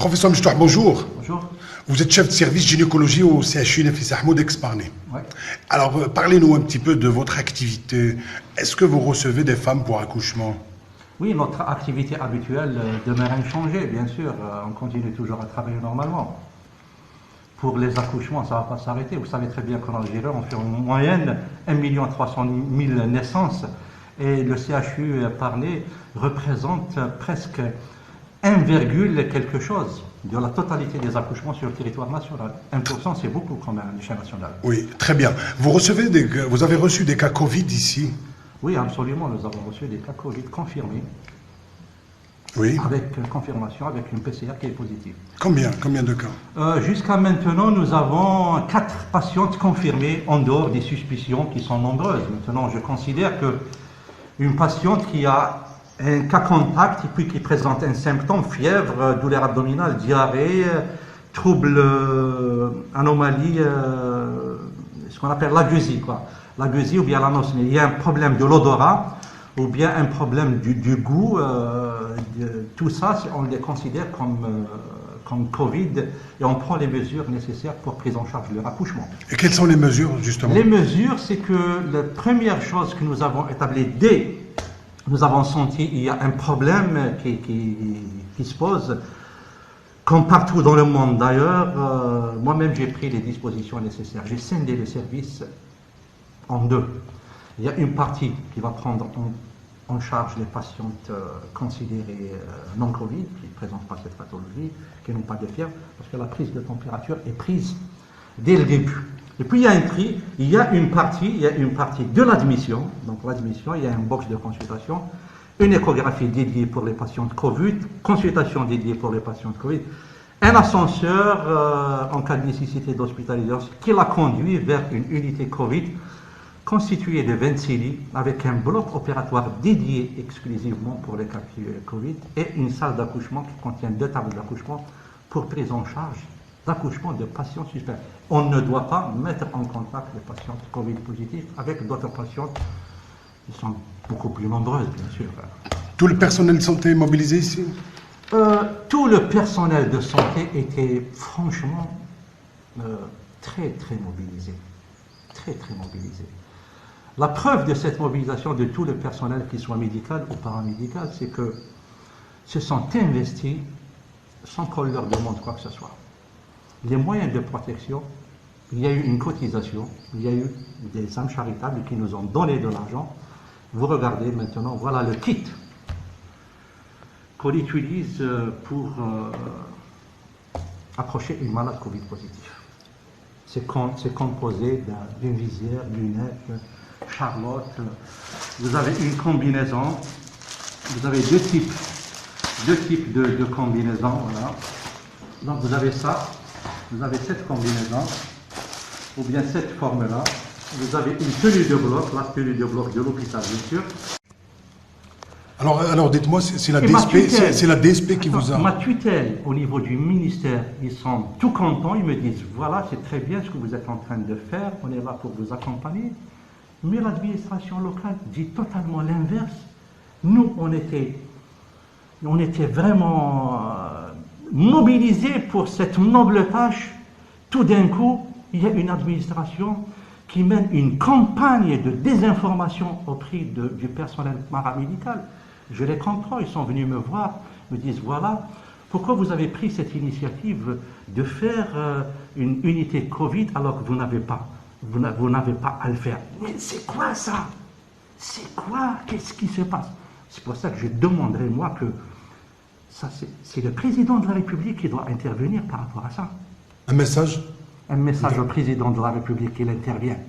Professeur Mjtouh, bonjour. Bonjour. Vous êtes chef de service gynécologie au CHU Nafis Ahmed d'Aix-Parné. Ouais. Alors, parlez-nous un petit peu de votre activité. Est-ce que vous recevez des femmes pour accouchement? Oui, notre activité habituelle demeure inchangée, bien sûr. On continue toujours à travailler normalement. Pour les accouchements, ça ne va pas s'arrêter. Vous savez très bien qu'en Algérie, on fait en moyenne 1 300 000 naissances. Et le CHU Parné représente presque 1, quelque chose de la totalité des accouchements sur le territoire national. 1%, c'est beaucoup quand même à l'échelle nationale. Oui, très bien. Vous avez reçu des cas Covid ici? Oui, absolument. Nous avons reçu des cas Covid confirmés. Oui. Avec confirmation, avec une PCR qui est positive. Combien de cas? Jusqu'à maintenant, nous avons 4 patientes confirmées en dehors des suspicions qui sont nombreuses. Maintenant, je considère que une patiente qui a un cas contact et puis qui présente un symptôme, fièvre, douleur abdominale, diarrhée, trouble, anomalie, ce qu'on appelle l'agueusie, quoi. L'agueusie ou bien l'anosmie. Il y a un problème de l'odorat ou bien un problème du goût. Tout ça, on les considère comme Covid et on prend les mesures nécessaires pour prise en charge de leur accouchement. Et quelles sont les mesures, justement? Les mesures, c'est que la première chose que nous avons établie dès nous avons senti qu'il y a un problème qui se pose, comme partout dans le monde d'ailleurs. Moi-même, j'ai pris les dispositions nécessaires. J'ai scindé le service en 2. Il y a une partie qui va prendre en charge les patientes considérées non Covid, qui ne présentent pas cette pathologie, qui n'ont pas de fièvre, parce que la prise de température est prise dès le début. Et puis il y a une partie de l'admission. Donc l'admission, il y a un box de consultation, une échographie dédiée pour les patients de Covid, consultation dédiée pour les patients de Covid, un ascenseur en cas de nécessité d'hospitalisation qui la conduit vers une unité Covid constituée de 26 lits avec un bloc opératoire dédié exclusivement pour les cas Covid et une salle d'accouchement qui contient 2 tables d'accouchement pour prise en charge d'accouchement de patients suspects. On ne doit pas mettre en contact les patients Covid positifs avec d'autres patients qui sont beaucoup plus nombreuses, bien sûr. Tout le personnel de santé est mobilisé ici? Tout le personnel de santé était franchement très mobilisé. Très mobilisé. La preuve de cette mobilisation de tout le personnel, qu'il soit médical ou paramédical, c'est que se sont investis sans qu'on leur demande quoi que ce soit. Les moyens de protection, il y a eu une cotisation, il y a eu des âmes charitables qui nous ont donné de l'argent. Vous regardez maintenant, voilà le kit qu'on utilise pour approcher une malade Covid positive. C'est composé d'une visière, lunettes, charlotte. Vous avez une combinaison, vous avez deux types de combinaisons, voilà. Donc vous avez ça. Vous avez cette combinaison, ou bien cette forme-là. Vous avez une tenue de bloc, la tenue de bloc de l'hôpital, bien sûr. Alors dites-moi, c'est la DSP qui vous a... Ma tutelle, au niveau du ministère, ils sont tout contents. Ils me disent, voilà, c'est très bien ce que vous êtes en train de faire. On est là pour vous accompagner. Mais l'administration locale dit totalement l'inverse. Nous, on était vraiment... mobilisés pour cette noble tâche. Tout d'un coup, il y a une administration qui mène une campagne de désinformation auprès du personnel paramédical. Je les comprends, ils sont venus me voir, me disent voilà, pourquoi vous avez pris cette initiative de faire une unité Covid alors que vous n'avez pas à le faire. Mais c'est quoi ça? C'est quoi? Qu'est-ce qui se passe? C'est pour ça que je demanderai moi que c'est le président de la République qui doit intervenir par rapport à ça. Un message? Un message au président de la République qu'il intervienne,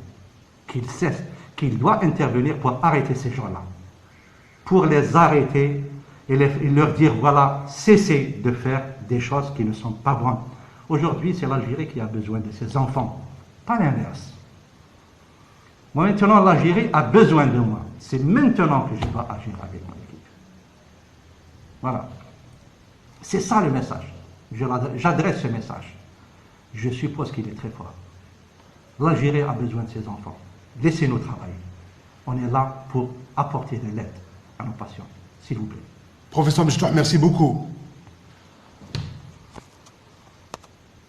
qu'il cesse, qu'il doit intervenir pour arrêter ces gens-là. Pour les arrêter et leur dire, voilà, cessez de faire des choses qui ne sont pas bonnes. Aujourd'hui, c'est l'Algérie qui a besoin de ses enfants, pas l'inverse. Moi, maintenant, l'Algérie a besoin de moi. C'est maintenant que je dois agir avec mon équipe. Voilà. C'est ça le message. J'adresse ce message. Je suppose qu'il est très fort. L'Algérie a besoin de ses enfants. Laissez-nous travailler. On est là pour apporter de l'aide à nos patients. S'il vous plaît. Professeur Mjtouh, merci beaucoup.